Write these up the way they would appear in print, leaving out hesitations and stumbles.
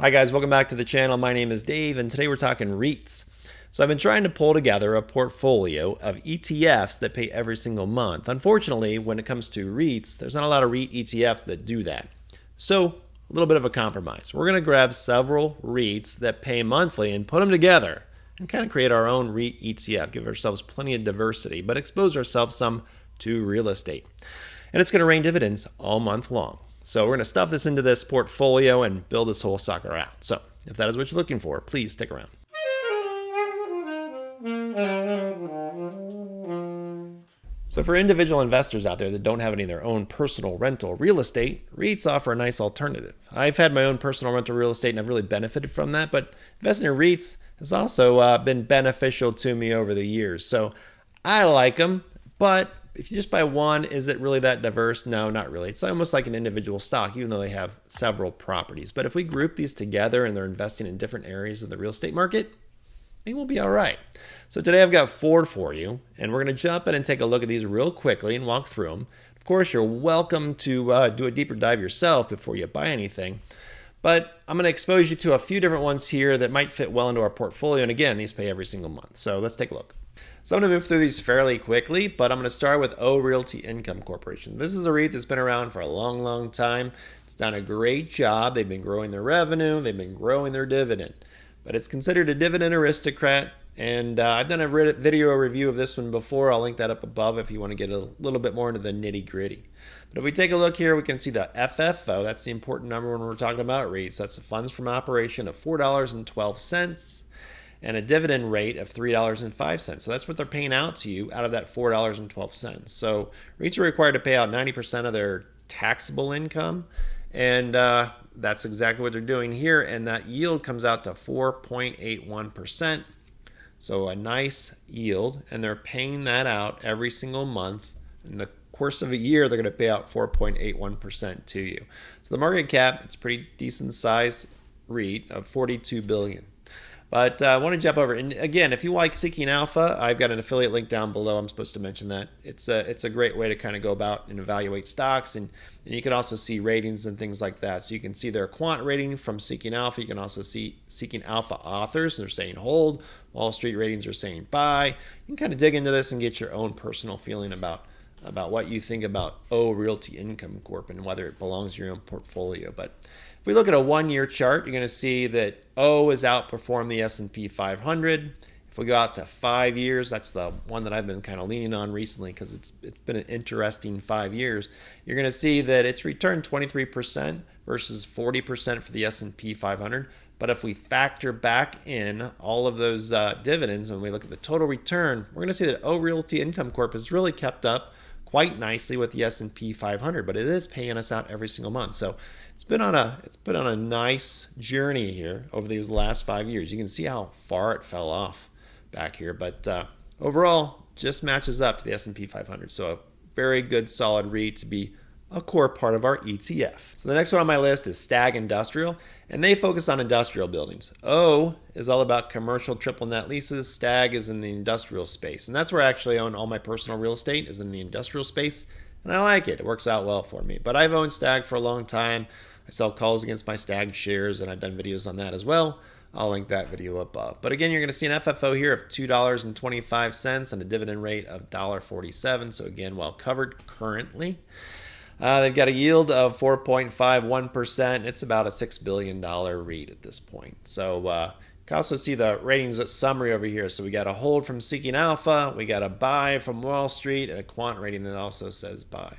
Hi guys, welcome back to the channel. My name is Dave and today we're talking REITs. So I've been trying to pull together a portfolio of ETFs that pay every single month. Unfortunately, when it comes to REITs, there's not a lot of REIT ETFs that do that. So a little bit of a compromise. We're going to grab several REITs that pay monthly and put them together and kind of create our own REIT ETF, give ourselves plenty of diversity, but expose ourselves some to real estate. And it's going to rain dividends all month long. So we're going to stuff this into this portfolio and build this whole sucker out. So if that is what you're looking for, please stick around. So for individual investors out there that don't have any of their own personal rental real estate, REITs offer a nice alternative. I've had my own personal rental real estate and I've really benefited from that, but investing in REITs has also been beneficial to me over the years. So I like them, but if you just buy one, is it really that diverse? No, not really. It's almost like an individual stock, even though they have several properties. But if we group these together and they're investing in different areas of the real estate market, maybe we'll be all right. So today I've got 4 for you, and we're going to jump in and take a look at these real quickly and walk through them. Of course, you're welcome to do a deeper dive yourself before you buy anything. But I'm going to expose you to a few different ones here that might fit well into our portfolio. And again, these pay every single month. So let's take a look. So I'm going to move through these fairly quickly, but I'm going to start with Realty Income Corporation. This is a REIT that's been around for a long, long time. It's done a great job. They've been growing their revenue. They've been growing their dividend. But it's considered a dividend aristocrat. And I've done a video review of this one before. I'll link that up above if you want to get a little bit more into the nitty gritty. But if we take a look here, we can see the FFO. That's the important number when we're talking about REITs. That's the funds from operation of $4.12 and a dividend rate of $3.05. So that's what they're paying out to you out of that $4.12. So REITs are required to pay out 90% of their taxable income. And that's exactly what they're doing here. And that yield comes out to 4.81%. So a nice yield, and they're paying that out every single month. In the course of a year, they're going to pay out 4.81% to you. So the market cap, it's pretty decent size REIT of $42 billion. But I want to jump over. And again, if you like Seeking Alpha, I've got an affiliate link down below. I'm supposed to mention that. It's a great way to kind of go about and evaluate stocks. And you can also see ratings and things like that. So you can see their quant rating from Seeking Alpha. You can also see Seeking Alpha authors. They're saying hold. Wall Street ratings are saying buy. You can kind of dig into this and get your own personal feeling about what you think about Realty Income Corp and whether it belongs to your own portfolio. But if we look at a 1-year chart, you're going to see that O has outperformed the S&P 500. If we go out to 5 years, that's the one that I've been kind of leaning on recently because it's been an interesting 5 years. You're going to see that it's returned 23% versus 40% for the S&P 500. But if we factor back in all of those dividends and we look at the total return, we're going to see that Realty Income Corp has really kept up quite nicely with the S&P 500, but it is paying us out every single month. So it's been on a nice journey here over these last 5 years. You can see how far it fell off back here, but overall just matches up to the S&P 500. So a very good solid REIT to be a core part of our ETF. So the next one on my list is STAG Industrial, and they focus on industrial buildings. O is all about commercial triple net leases. STAG is in the industrial space, and that's where I actually own all my personal real estate is in the industrial space, and I like it. It works out well for me. But I've owned STAG for a long time. I sell calls against my STAG shares, and I've done videos on that as well. I'll link that video above. But again, you're going to see an FFO here of $2.25 and a dividend rate of $1.47. So again, well covered currently. They've got a yield of 4.51%. It's about a $6 billion REIT at this point. So you can also see the ratings summary over here. So we got a hold from Seeking Alpha, we got a buy from Wall Street, and a quant rating that also says buy.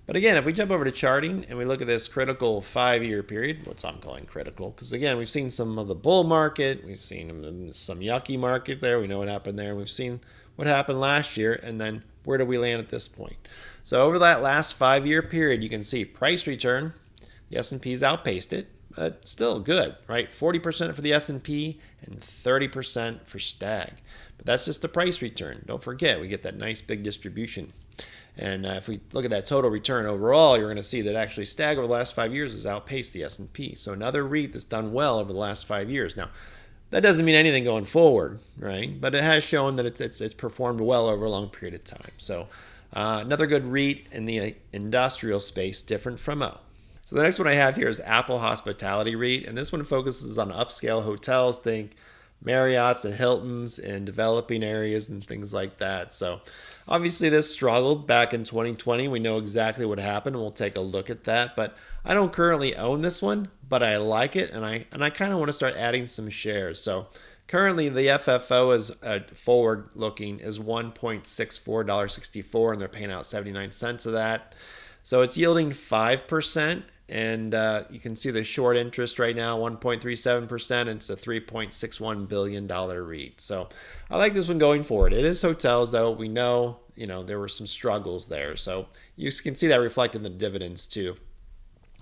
But again, if we jump over to charting and we look at this critical 5-year period, which I'm calling critical, because again, we've seen some of the bull market, we've seen some yucky market there, we know what happened there, we've seen what happened last year, and then where do we land at this point? So over that last 5-year period, you can see price return, the S&P's outpaced it, but still good, right? 40% for the S&P and 30% for STAG. But that's just the price return. Don't forget, we get that nice big distribution. And if we look at that total return overall, you're going to see that actually STAG over the last 5 years has outpaced the S&P. So another REIT that's done well over the last 5 years. Now, that doesn't mean anything going forward, right? But it has shown that it's performed well over a long period of time. So another good REIT in the industrial space, different from O. So the next one I have here is APLE Hospitality REIT, and this one focuses on upscale hotels. Think Marriott's and Hilton's in developing areas and things like that. So obviously this struggled back in 2020. We know exactly what happened, and we'll take a look at that. But I don't currently own this one, but I like it, and I kind of want to start adding some shares. So currently the FFO is forward looking is $1.6464, and they're paying out 79 cents of that. So it's yielding 5%, and you can see the short interest right now, 1.37%. It's a $3.61 billion REIT. So I like this one going forward. It is hotels, though. We know, there were some struggles there. So you can see that reflected in the dividends, too.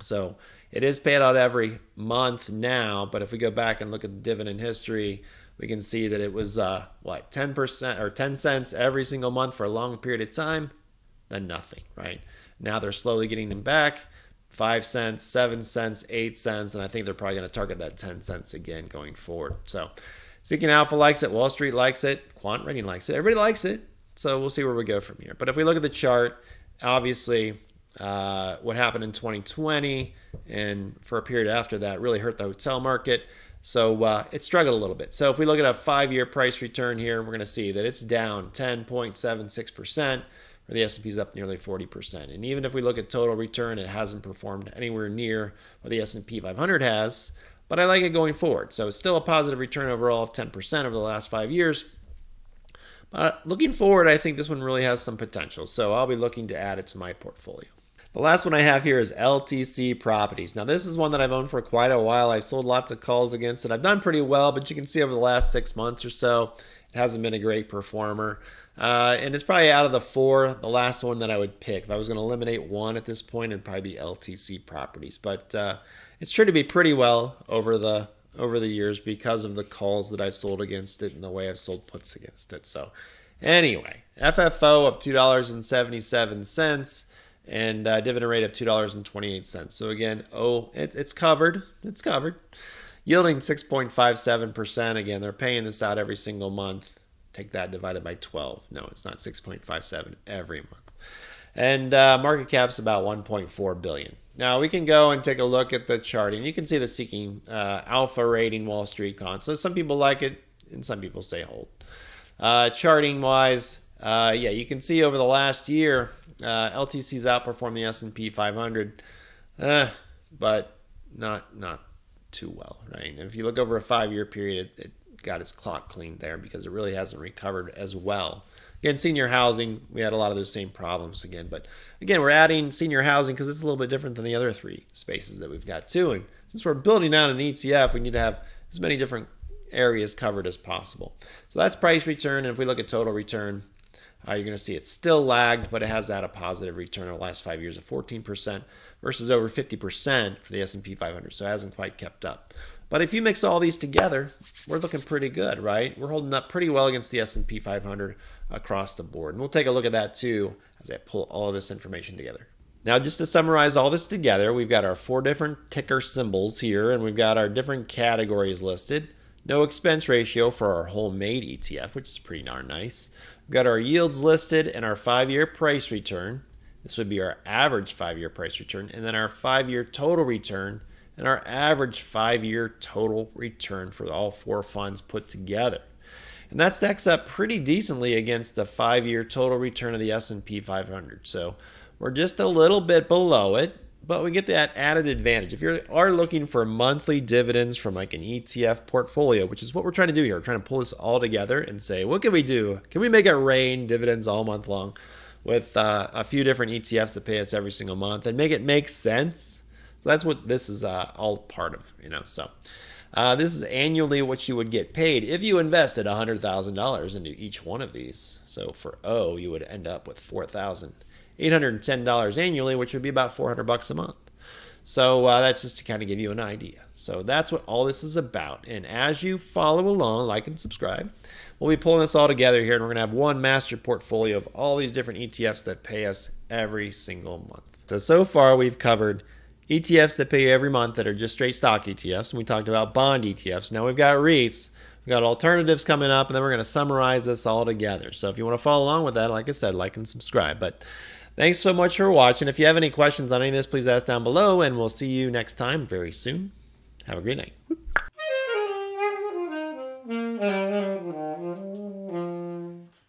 So it is paid out every month now, but if we go back and look at the dividend history, we can see that it was, 10% or 10 cents every single month for a long period of time, then nothing, right? Now they're slowly getting them back, 5 cents, 7 cents, 8 cents, and I think they're probably going to target that 10 cents again going forward. So Seeking Alpha likes it, Wall Street likes it, Quant Rating likes it, everybody likes it. So we'll see where we go from here. But if we look at the chart, obviously what happened in 2020 and for a period after that really hurt the hotel market. So it struggled a little bit. So if we look at a 5-year price return here, we're going to see that it's down 10.76%. Where the S&P is up nearly 40%. And even if we look at total return, it hasn't performed anywhere near what the S&P 500 has, but I like it going forward. So it's still a positive return overall of 10% over the last 5 years. But looking forward, I think this one really has some potential. So I'll be looking to add it to my portfolio. The last one I have here is LTC Properties. Now this is one that I've owned for quite a while. I sold lots of calls against it. I've done pretty well, but you can see over the last 6 months or so, it hasn't been a great performer. And it's probably out of the 4, the last one that I would pick. If I was going to eliminate one at this point, it'd probably be LTC Properties. But it's turned to be pretty well over the years because of the calls that I've sold against it and the way I've sold puts against it. So anyway, FFO of $2.77 and dividend rate of $2.28. So again, it's covered. It's covered. Yielding 6.57%. Again, they're paying this out every single month. Take that divided by 12. No, it's not 6.57 every month. And market cap's about 1.4 billion. Now we can go and take a look at the charting. You can see the Seeking Alpha Rating Wall Street Con. So some people like it and some people say hold. Charting wise, you can see over the last year, LTC's outperformed the S&P 500, but not too well, right? And if you look over a 5-year period, it got its clock cleaned there because it really hasn't recovered as well. Again, senior housing, we had a lot of those same problems again. But again, we're adding senior housing because it's a little bit different than the other 3 spaces that we've got too. And since we're building out an ETF, we need to have as many different areas covered as possible. So that's price return. And if we look at total return, you're going to see it's still lagged, but it has had a positive return over the last 5 years of 14% versus over 50% for the S&P 500. So it hasn't quite kept up. But if you mix all these together, we're looking pretty good, right? We're holding up pretty well against the S&P 500 across the board. And we'll take a look at that too as I pull all of this information together. Now, just to summarize all this together, we've got our 4 different ticker symbols here, and we've got our different categories listed. No expense ratio for our homemade ETF, which is pretty darn nice. We've got our yields listed and our 5-year price return. This would be our average 5-year price return, and then our 5-year total return and our average 5-year total return for all 4 funds put together. And that stacks up pretty decently against the 5-year total return of the S&P 500. So we're just a little bit below it, but we get that added advantage. If you are looking for monthly dividends from like an ETF portfolio, which is what we're trying to do here, we're trying to pull this all together and say, what can we do? Can we make it rain dividends all month long with a few different ETFs that pay us every single month and make it make sense? So that's what this is all part of, So this is annually what you would get paid if you invested $100,000 into each one of these. So for O, you would end up with $4,810 annually, which would be about $400 a month. So that's just to kind of give you an idea. So that's what all this is about. And as you follow along, like and subscribe, we'll be pulling this all together here, and we're going to have one master portfolio of all these different ETFs that pay us every single month. So far we've covered ETFs that pay you every month that are just straight stock ETFs, and we talked about bond ETFs. Now we've got REITs, we've got alternatives coming up, and then we're going to summarize this all together. So if you want to follow along with that, like I said, like and subscribe. But Thanks so much for watching. If you have any questions on any of this, please ask down below, and we'll see you next time very soon. Have a great night.